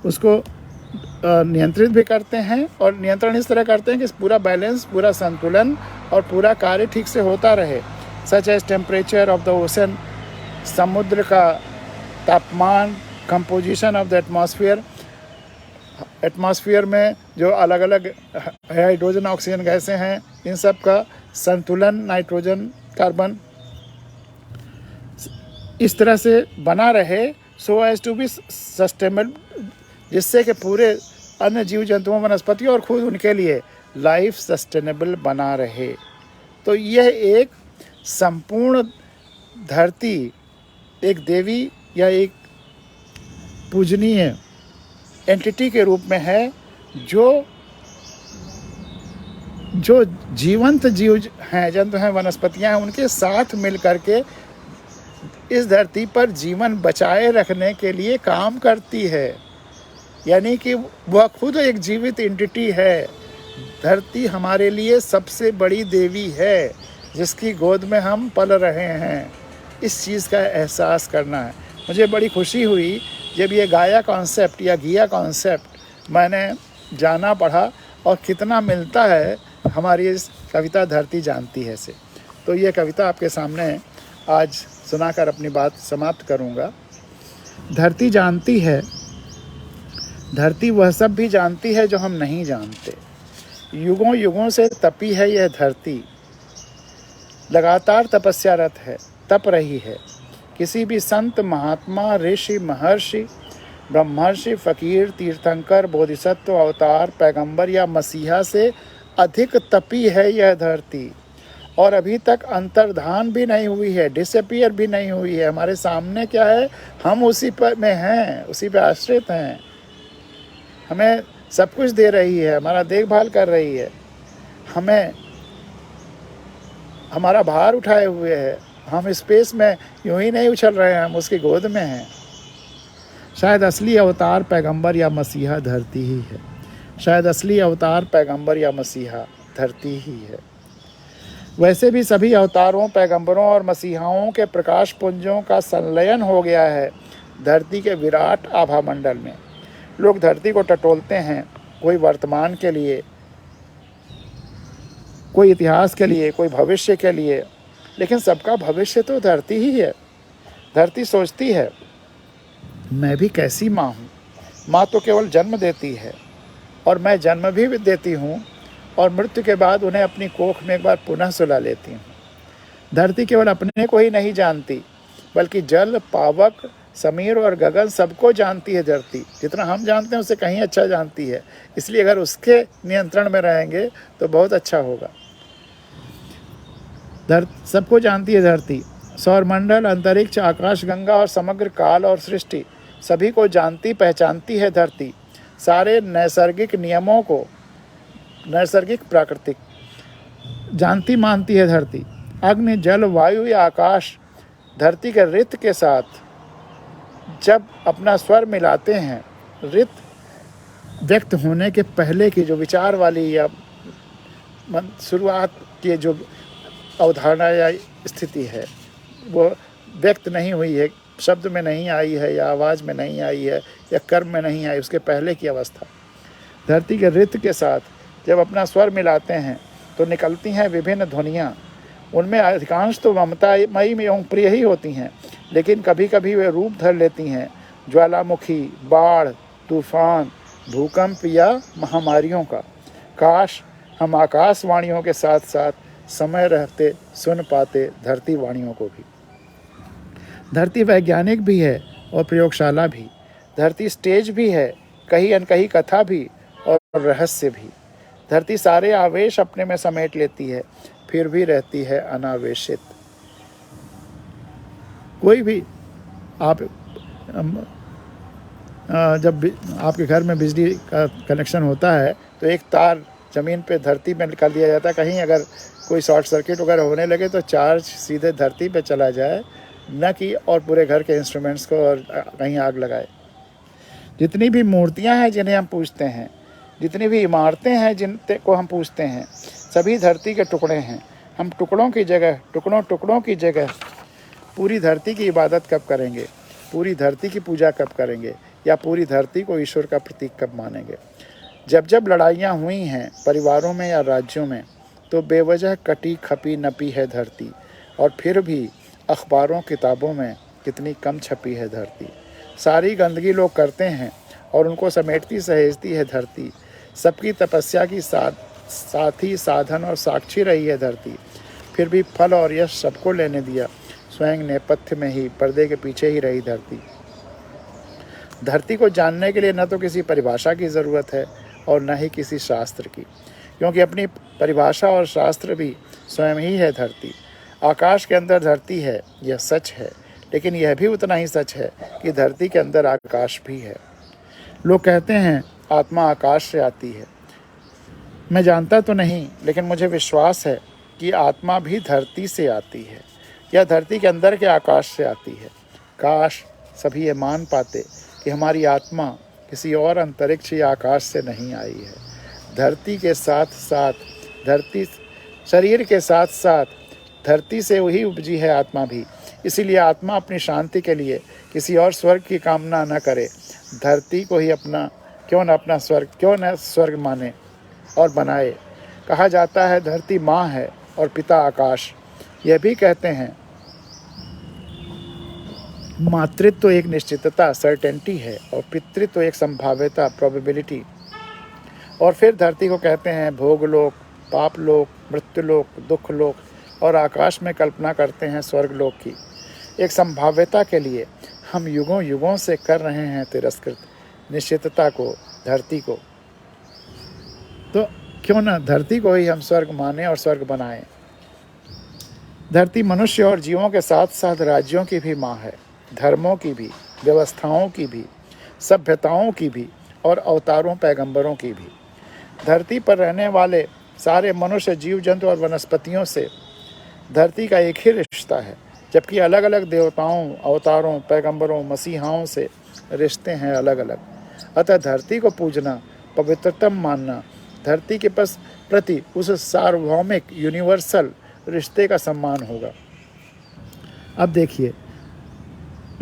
उसको नियंत्रित भी करते हैं। और नियंत्रण इस तरह करते हैं कि पूरा बैलेंस, पूरा संतुलन और पूरा कार्य ठीक से होता रहे। Such as temperature of the ocean, समुद्र का तापमान, composition of the atmosphere, atmosphere में जो अलग अलग हाइड्रोजन ऑक्सीजन गैसें हैं, इन सब का संतुलन, नाइट्रोजन, कार्बन इस तरह से बना रहे, so as to be sustainable, जिससे कि पूरे अन्य जीव जंतुओं, वनस्पतियों और खुद उनके लिए लाइफ सस्टेनेबल बना रहे। तो यह एक संपूर्ण धरती एक देवी या एक पूजनीय एंटिटी के रूप में है, जो जीवंत जीव हैं, जंतु हैं, वनस्पतियां हैं, उनके साथ मिल करके इस धरती पर जीवन बचाए रखने के लिए काम करती है। यानी कि वह खुद एक जीवित एंटिटी है। धरती हमारे लिए सबसे बड़ी देवी है, जिसकी गोद में हम पल रहे हैं। इस चीज़ का एहसास करना है। मुझे बड़ी खुशी हुई जब ये गाया कॉन्सेप्ट या गिया कॉन्सेप्ट मैंने जाना, पढ़ा, और कितना मिलता है हमारी इस कविता धरती जानती है से। तो ये कविता आपके सामने आज सुनाकर अपनी बात समाप्त करूँगा। धरती जानती है, धरती वह सब भी जानती है जो हम नहीं जानते। युगों युगों से तपी है यह धरती, लगातार तपस्यारत है, तप रही है। किसी भी संत, महात्मा, ऋषि, महर्षि, ब्रह्मर्षि, फकीर, तीर्थंकर, बोधिसत्व, अवतार, पैगंबर या मसीहा से अधिक तपी है यह धरती, और अभी तक अंतर्धान भी नहीं हुई है, डिसअपीयर भी नहीं हुई है। हमारे सामने क्या है, हम उसी पर में हैं, उसी पे आश्रित हैं। हमें सब कुछ दे रही है, हमारा देखभाल कर रही है, हमें हमारा भार उठाए हुए है। हम स्पेस में यूं ही नहीं उछल रहे हैं, हम उसकी गोद में हैं। शायद असली अवतार पैगंबर या मसीहा धरती ही है। शायद असली अवतार पैगंबर या मसीहा धरती ही है। वैसे भी सभी अवतारों, पैगंबरों और मसीहाओं के प्रकाश पुंजों का संलयन हो गया है धरती के विराट आभा मंडल में। लोग धरती को टटोलते हैं, कोई वर्तमान के लिए, कोई इतिहास के लिए, कोई भविष्य के लिए, लेकिन सबका भविष्य तो धरती ही है। धरती सोचती है, मैं भी कैसी माँ हूँ। माँ तो केवल जन्म देती है, और मैं जन्म भी देती हूँ, और मृत्यु के बाद उन्हें अपनी कोख में एक बार पुनः सुला लेती हूँ। धरती केवल अपने को ही नहीं जानती, बल्कि जल, पावक, समीर और गगन सबको जानती है। धरती जितना हम जानते हैं उससे कहीं अच्छा जानती है। इसलिए अगर उसके नियंत्रण में रहेंगे तो बहुत अच्छा होगा। सबको जानती है धरती। सौरमंडल, अंतरिक्ष, आकाश गंगा और समग्र काल और सृष्टि सभी को जानती पहचानती है धरती। सारे नैसर्गिक नियमों को, नैसर्गिक प्राकृतिक जानती मानती है धरती। अग्नि, जल, वायु या आकाश धरती के रित के साथ जब अपना स्वर मिलाते हैं, रित व्यक्त होने के पहले की जो विचार वाली या शुरुआत की जो अवधारणा या स्थिति है, वो व्यक्त नहीं हुई है, शब्द में नहीं आई है, या आवाज़ में नहीं आई है, या कर्म में नहीं आई, उसके पहले की अवस्था। धरती के रित के साथ जब अपना स्वर मिलाते हैं तो निकलती हैं विभिन्न ध्वनियाँ। उनमें अधिकांश तो ममतामयी एवं प्रिय ही होती हैं, लेकिन कभी कभी वे रूप धर लेती हैं ज्वालामुखी, बाढ़, तूफान, भूकंप या महामारियों का। काश हम आकाशवाणियों के साथ साथ समय रहते सुन पाते धरती वाणियों को भी। धरती वैज्ञानिक भी है और प्रयोगशाला भी। धरती स्टेज भी है, कहीं अनकही कथा भी और रहस्य भी। धरती सारे आवेश अपने में समेट लेती है, फिर भी रहती है अनावेशित। कोई भी आप जब आपके घर में बिजली का कनेक्शन होता है तो एक तार ज़मीन पे धरती में निकाल दिया जाता है। कहीं अगर कोई शॉर्ट सर्किट वगैरह होने लगे तो चार्ज सीधे धरती पे चला जाए, न कि और पूरे घर के इंस्ट्रूमेंट्स को और कहीं आग लगाए। जितनी भी मूर्तियां हैं जिन्हें हम पूजते हैं, जितनी भी इमारतें हैं जिनको हम पूजते हैं, सभी धरती के टुकड़े हैं। हम टुकड़ों की जगह पूरी धरती की इबादत कब करेंगे, पूरी धरती की पूजा कब करेंगे, या पूरी धरती को ईश्वर का प्रतीक कब मानेंगे? जब जब लड़ाइयाँ हुई हैं परिवारों में या राज्यों में, तो बेवजह कटी खपी नपी है धरती, और फिर भी अखबारों किताबों में कितनी कम छपी है धरती। सारी गंदगी लोग करते हैं और उनको समेटती सहेजती है धरती। सबकी तपस्या की साथी, साधन और साक्षी रही है धरती। फिर भी फल और यश सबको लेने दिया, स्वयं नेपथ्य में ही, पर्दे के पीछे ही रही धरती। धरती को जानने के लिए न तो किसी परिभाषा की ज़रूरत है और न ही किसी शास्त्र की, क्योंकि अपनी परिभाषा और शास्त्र भी स्वयं ही है धरती। आकाश के अंदर धरती है, यह सच है, लेकिन यह भी उतना ही सच है कि धरती के अंदर आकाश भी है। लोग कहते हैं आत्मा आकाश से आती है। मैं जानता तो नहीं, लेकिन मुझे विश्वास है कि आत्मा भी धरती से आती है, या धरती के अंदर के आकाश से आती है। काश सभी ये मान पाते कि हमारी आत्मा किसी और अंतरिक्ष या आकाश से नहीं आई है। धरती के साथ साथ शरीर के साथ साथ धरती से वही उपजी है आत्मा भी। इसीलिए आत्मा अपनी शांति के लिए किसी और स्वर्ग की कामना न करे, धरती को ही क्यों न स्वर्ग माने और बनाए। कहा जाता है धरती माँ है और पिता आकाश। यह भी कहते हैं मातृत्व एक निश्चितता, सर्टेनिटी है, और पितृत्व एक संभाव्यता, प्रोबेबिलिटी। और फिर धरती को कहते हैं भोगलोक, पापलोक, मृत्युलोक, दुखलोक, और आकाश में कल्पना करते हैं स्वर्गलोक की। एक संभाव्यता के लिए हम युगों युगों से कर रहे हैं तिरस्कृत निश्चितता को, धरती को। तो क्यों न धरती को ही हम स्वर्ग माने और स्वर्ग बनाएं। धरती मनुष्य और जीवों के साथ साथ राज्यों की भी माँ है, धर्मों की भी, व्यवस्थाओं की भी, सभ्यताओं की भी, और अवतारों पैगंबरों की भी। धरती पर रहने वाले सारे मनुष्य, जीव जंतु और वनस्पतियों से धरती का एक ही रिश्ता है, जबकि अलग अलग देवताओं, अवतारों, पैगंबरों, मसीहाओं से रिश्ते हैं अलग अलग। अतः धरती को पूजना, पवित्रतम मानना, धरती के प्रति उस सार्वभौमिक यूनिवर्सल रिश्ते का सम्मान होगा। अब देखिए,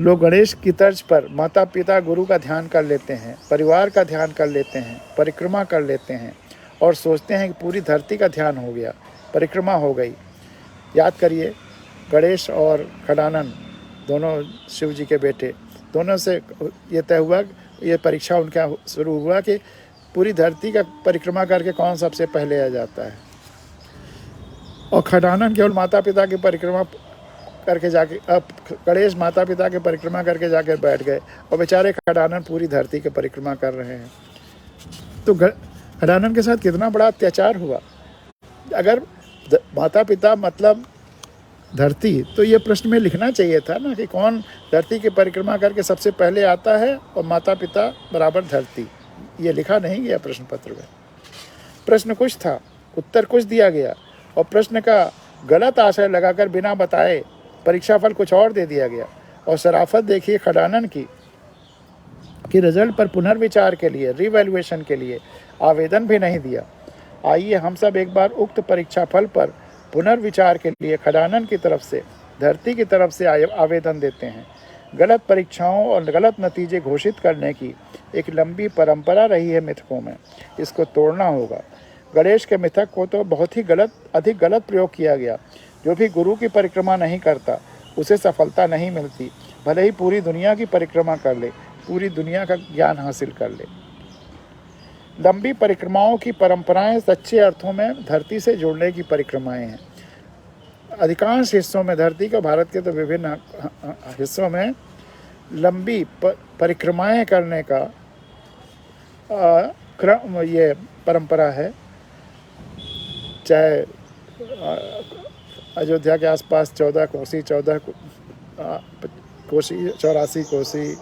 लोग गणेश की तर्ज पर माता पिता गुरु का ध्यान कर लेते हैं, परिवार का ध्यान कर लेते हैं, परिक्रमा कर लेते हैं और सोचते हैं कि पूरी धरती का ध्यान हो गया, परिक्रमा हो गई। याद करिए, गणेश और खडानन दोनों शिव जी के बेटे, दोनों से ये तय हुआ, ये परीक्षा उनका शुरू हुआ कि पूरी धरती का परिक्रमा करके कौन सबसे पहले आ जाता है। और खडानन केवल माता पिता की परिक्रमा करके जाके, अब गणेश माता पिता के परिक्रमा करके जाकर बैठ गए, और बेचारे खडानन पूरी धरती के परिक्रमा कर रहे हैं। तो खडानन के साथ कितना बड़ा अत्याचार हुआ। अगर माता पिता मतलब धरती, तो ये प्रश्न में लिखना चाहिए था ना कि कौन धरती की परिक्रमा करके सबसे पहले आता है, और माता पिता बराबर धरती। ये लिखा नहीं गया प्रश्न पत्र में। प्रश्न कुछ था, उत्तर कुछ दिया गया, और प्रश्न का गलत आशय लगाकर बिना बताए परीक्षाफल कुछ और दे दिया गया। और शराफत देखिए खडानन की कि रिजल्ट पर पुनर्विचार के लिए, रिवैल्यूएशन के लिए आवेदन भी नहीं दिया। आइए हम सब एक बार उक्त परीक्षाफल पर पुनर्विचार के लिए खडानन की तरफ से धरती की तरफ से आवेदन देते हैं। गलत परीक्षाओं और गलत नतीजे घोषित करने की एक लंबी परंपरा रही है मिथकों में, इसको तोड़ना होगा। गणेश के मिथक को तो बहुत ही अधिक गलत प्रयोग किया गया। जो भी गुरु की परिक्रमा नहीं करता उसे सफलता नहीं मिलती, भले ही पूरी दुनिया की परिक्रमा कर ले, पूरी दुनिया का ज्ञान हासिल कर ले। लंबी परिक्रमाओं की परंपराएं सच्चे अर्थों में धरती से जुड़ने की परिक्रमाएं हैं। अधिकांश हिस्सों में, धरती का भारत के तो विभिन्न हिस्सों में लंबी परिक्रमाएं करने का क्रम, ये परंपरा है। चाहे अयोध्या के आसपास 14 कोसी, 14 कोसी, 84 कोसी,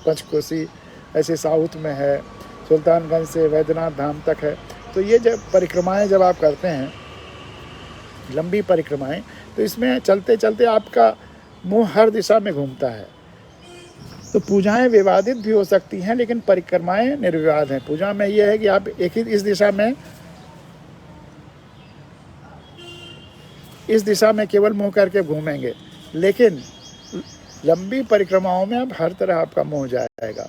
5 कोसी, ऐसे साउथ में है, सुल्तानगंज से वैद्यनाथ धाम तक है। तो ये जब परिक्रमाएं जब आप करते हैं, लंबी परिक्रमाएं, तो इसमें चलते चलते आपका मुंह हर दिशा में घूमता है। तो पूजाएं विवादित भी हो सकती हैं, लेकिन परिक्रमाएं निर्विवाद हैं। पूजा में यह है कि आप एक ही इस दिशा में केवल मुंह करके घूमेंगे, लेकिन लंबी परिक्रमाओं में अब हर तरह आपका मुंह जाएगा।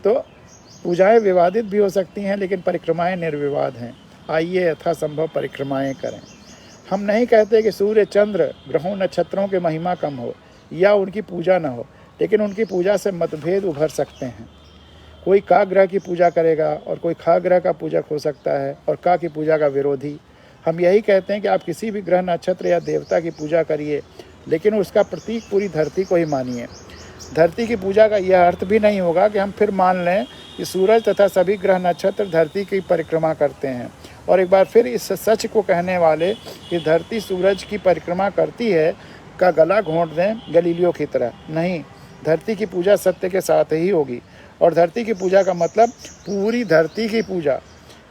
तो पूजाएं विवादित भी हो सकती हैं, लेकिन परिक्रमाएं निर्विवाद हैं। आइए यथासंभव परिक्रमाएं करें। हम नहीं कहते कि सूर्य, चंद्र, ग्रहों, नक्षत्रों की महिमा कम हो या उनकी पूजा न हो, लेकिन उनकी पूजा से मतभेद उभर सकते हैं। कोई का ग्रह की पूजा करेगा और कोई खा ग्रह का पूजक हो सकता है, और का की पूजा का विरोधी। हम यही कहते हैं कि आप किसी भी ग्रह, नक्षत्र या देवता की पूजा करिए, लेकिन उसका प्रतीक पूरी धरती को ही मानिए। धरती की पूजा का यह अर्थ भी नहीं होगा कि हम फिर मान लें कि सूरज तथा सभी ग्रह नक्षत्र धरती की परिक्रमा करते हैं, और एक बार फिर इस सच को कहने वाले कि धरती सूरज की परिक्रमा करती है का गला घोंट दें गलीलियो की तरह। नहीं, धरती की पूजा सत्य के साथ ही होगी, और धरती की पूजा का मतलब पूरी धरती की पूजा,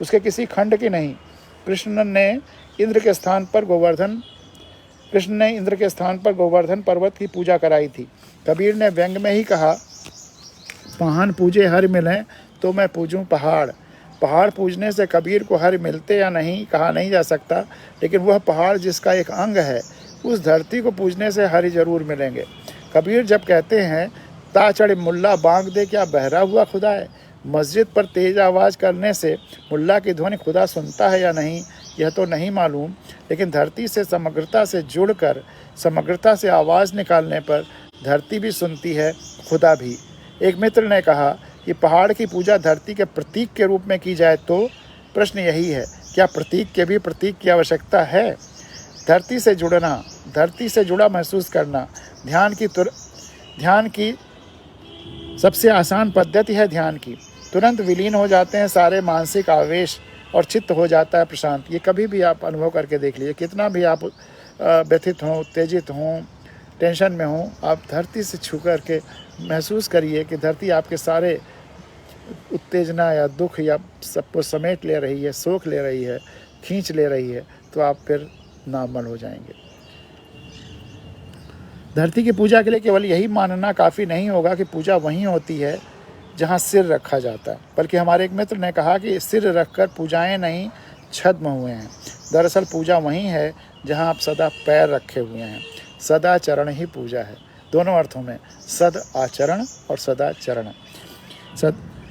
उसके किसी खंड की नहीं। कृष्ण ने इंद्र के स्थान पर गोवर्धन पर्वत की पूजा कराई थी। कबीर ने व्यंग में ही कहा, पहाड़ पूजे हर मिलें तो मैं पूजूं पहाड़। पहाड़ पूजने से कबीर को हर मिलते या नहीं कहा नहीं जा सकता, लेकिन वह पहाड़ जिसका एक अंग है, उस धरती को पूजने से हर जरूर मिलेंगे। कबीर जब कहते हैं, ताचड़ मुल्ला बांग दे क्या बहरा हुआ खुदा है, मस्जिद पर तेज आवाज़ करने से मुल्ला की ध्वनि खुदा सुनता है या नहीं, यह तो नहीं मालूम, लेकिन धरती से समग्रता से जुड़कर समग्रता से आवाज़ निकालने पर धरती भी सुनती है, खुदा भी। एक मित्र ने कहा कि पहाड़ की पूजा धरती के प्रतीक के रूप में की जाए, तो प्रश्न यही है, क्या प्रतीक के भी प्रतीक की आवश्यकता है? धरती से जुड़ना, धरती से जुड़ा महसूस करना, ध्यान की सबसे आसान पद्धति है। ध्यान की तुरंत विलीन हो जाते हैं सारे मानसिक आवेश और चित्त हो जाता है प्रशांत। ये कभी भी आप अनुभव करके देख लीजिए, कितना भी आप व्यथित हों, उत्तेजित हों, टेंशन में हों, आप धरती से छू करके महसूस करिए कि धरती आपके सारे उत्तेजना या दुख या सबको समेट ले रही है, सोख ले रही है, खींच ले रही है, तो आप फिर नॉर्मल हो जाएंगे। धरती की पूजा के लिए केवल यही मानना काफ़ी नहीं होगा कि पूजा वहीं होती है जहाँ सिर रखा जाता है, बल्कि हमारे एक मित्र ने कहा कि सिर रखकर पूजाएं नहीं छद्म हुए हैं। दरअसल पूजा वहीं है जहाँ आप सदा पैर रखे हुए हैं। सदाचरण ही पूजा है, दोनों अर्थों में, सद आचरण और सदाचरण।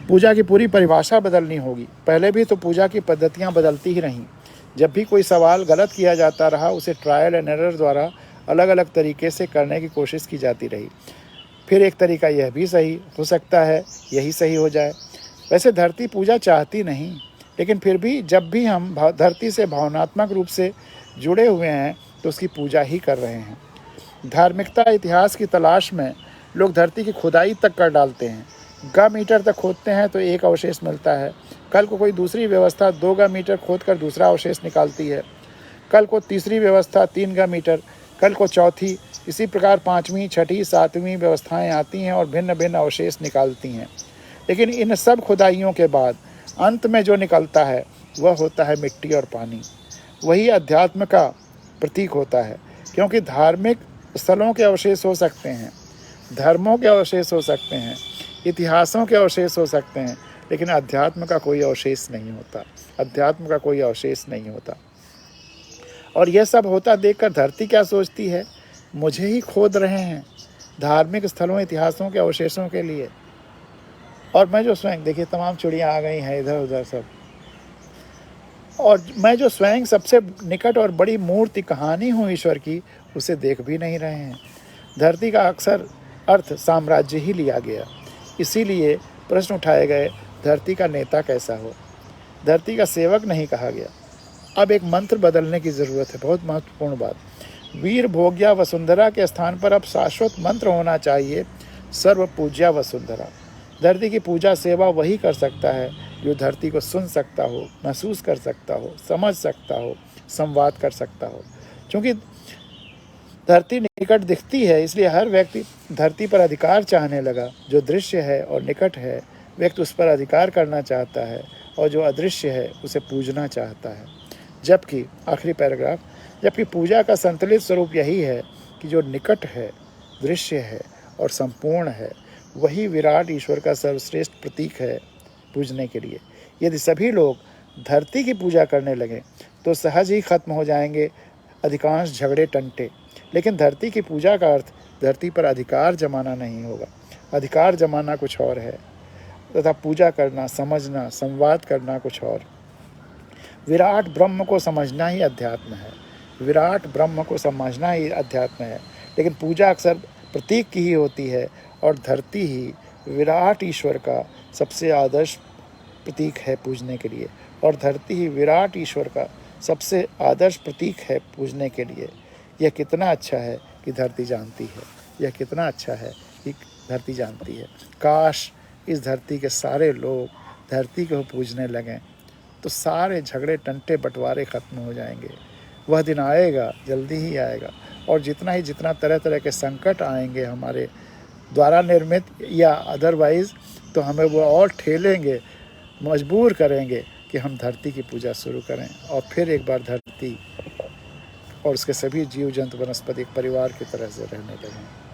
पूजा की पूरी परिभाषा बदलनी होगी। पहले भी तो पूजा की पद्धतियाँ बदलती ही रहीं। जब भी कोई सवाल गलत किया जाता रहा, उसे ट्रायल एंड एरर द्वारा अलग अलग तरीके से करने की कोशिश की जाती रही। फिर एक तरीका यह भी सही हो सकता है, यही सही हो जाए। वैसे धरती पूजा चाहती नहीं, लेकिन फिर भी जब भी हम धरती से भावनात्मक रूप से जुड़े हुए हैं तो उसकी पूजा ही कर रहे हैं। धार्मिकता इतिहास की तलाश में लोग धरती की खुदाई तक कर डालते हैं। ग मीटर तक खोदते हैं तो एक अवशेष मिलता है। कल को कोई दूसरी व्यवस्था 2 ग मीटर खोद कर दूसरा अवशेष निकालती है। कल को तीसरी व्यवस्था 3 ग मीटर, कल को चौथी, इसी प्रकार 5वीं, 6ठी, 7वीं व्यवस्थाएं आती हैं और भिन्न भिन्न अवशेष निकालती हैं। लेकिन इन सब खुदाइयों के बाद अंत में जो निकलता है वह होता है मिट्टी और पानी। वही अध्यात्म का प्रतीक होता है, क्योंकि धार्मिक स्थलों के अवशेष हो सकते हैं, धर्मों के अवशेष हो सकते हैं, इतिहासों के अवशेष हो सकते हैं, लेकिन अध्यात्म का कोई अवशेष नहीं होता। अध्यात्म का कोई अवशेष नहीं होता। और यह सब होता देखकर धरती क्या सोचती है? मुझे ही खोद रहे हैं धार्मिक स्थलों इतिहासों के अवशेषों के लिए। और मैं जो स्वयं, देखिए तमाम चिड़ियाँ आ गई हैं इधर उधर सब, और मैं जो स्वयं सबसे निकट और बड़ी मूर्ति कहानी हूँ ईश्वर की, उसे देख भी नहीं रहे हैं। धरती का अक्सर अर्थ साम्राज्य ही लिया गया, इसीलिए प्रश्न उठाए गए, धरती का नेता कैसा हो, धरती का सेवक नहीं कहा गया। अब एक मंत्र बदलने की ज़रूरत है, बहुत महत्वपूर्ण बात। वीर भोग्या वसुंधरा के स्थान पर अब शाश्वत मंत्र होना चाहिए, सर्व पूज्या वसुंधरा। धरती की पूजा सेवा वही कर सकता है जो धरती को सुन सकता हो, महसूस कर सकता हो, समझ सकता हो, संवाद कर सकता हो। क्योंकि धरती निकट दिखती है, इसलिए हर व्यक्ति धरती पर अधिकार चाहने लगा। जो दृश्य है और निकट है, व्यक्ति उस पर अधिकार करना चाहता है, और जो अदृश्य है उसे पूजना चाहता है। जबकि आखिरी पैराग्राफ, जबकि पूजा का संतुलित स्वरूप यही है कि जो निकट है, दृश्य है और संपूर्ण है, वही विराट ईश्वर का सर्वश्रेष्ठ प्रतीक है पूजने के लिए। यदि सभी लोग धरती की पूजा करने लगें तो सहज ही खत्म हो जाएंगे अधिकांश झगड़े टंटे। लेकिन धरती की पूजा का अर्थ धरती पर अधिकार जमाना नहीं होगा। अधिकार जमाना कुछ और है, तथा पूजा करना, समझना, संवाद करना कुछ और। विराट ब्रह्म को समझना ही अध्यात्म है, विराट ब्रह्म को समझना ही अध्यात्म है। लेकिन पूजा अक्सर प्रतीक की ही होती है, और धरती ही विराट ईश्वर का सबसे आदर्श प्रतीक है पूजने के लिए, और धरती ही विराट ईश्वर का सबसे आदर्श प्रतीक है पूजने के लिए। यह कितना अच्छा है कि धरती जानती है, यह कितना अच्छा है कि धरती जानती है। काश इस धरती के सारे लोग धरती को पूजने लगें तो सारे झगड़े टंटे बंटवारे ख़त्म हो जाएंगे। वह दिन आएगा, जल्दी ही आएगा, और जितना तरह तरह के संकट आएंगे हमारे द्वारा निर्मित या अदरवाइज़, तो हमें वो और ठेलेंगे, मजबूर करेंगे कि हम धरती की पूजा शुरू करें, और फिर एक बार धरती और उसके सभी जीव जंतु वनस्पति परिवार की तरह से रहने लगें।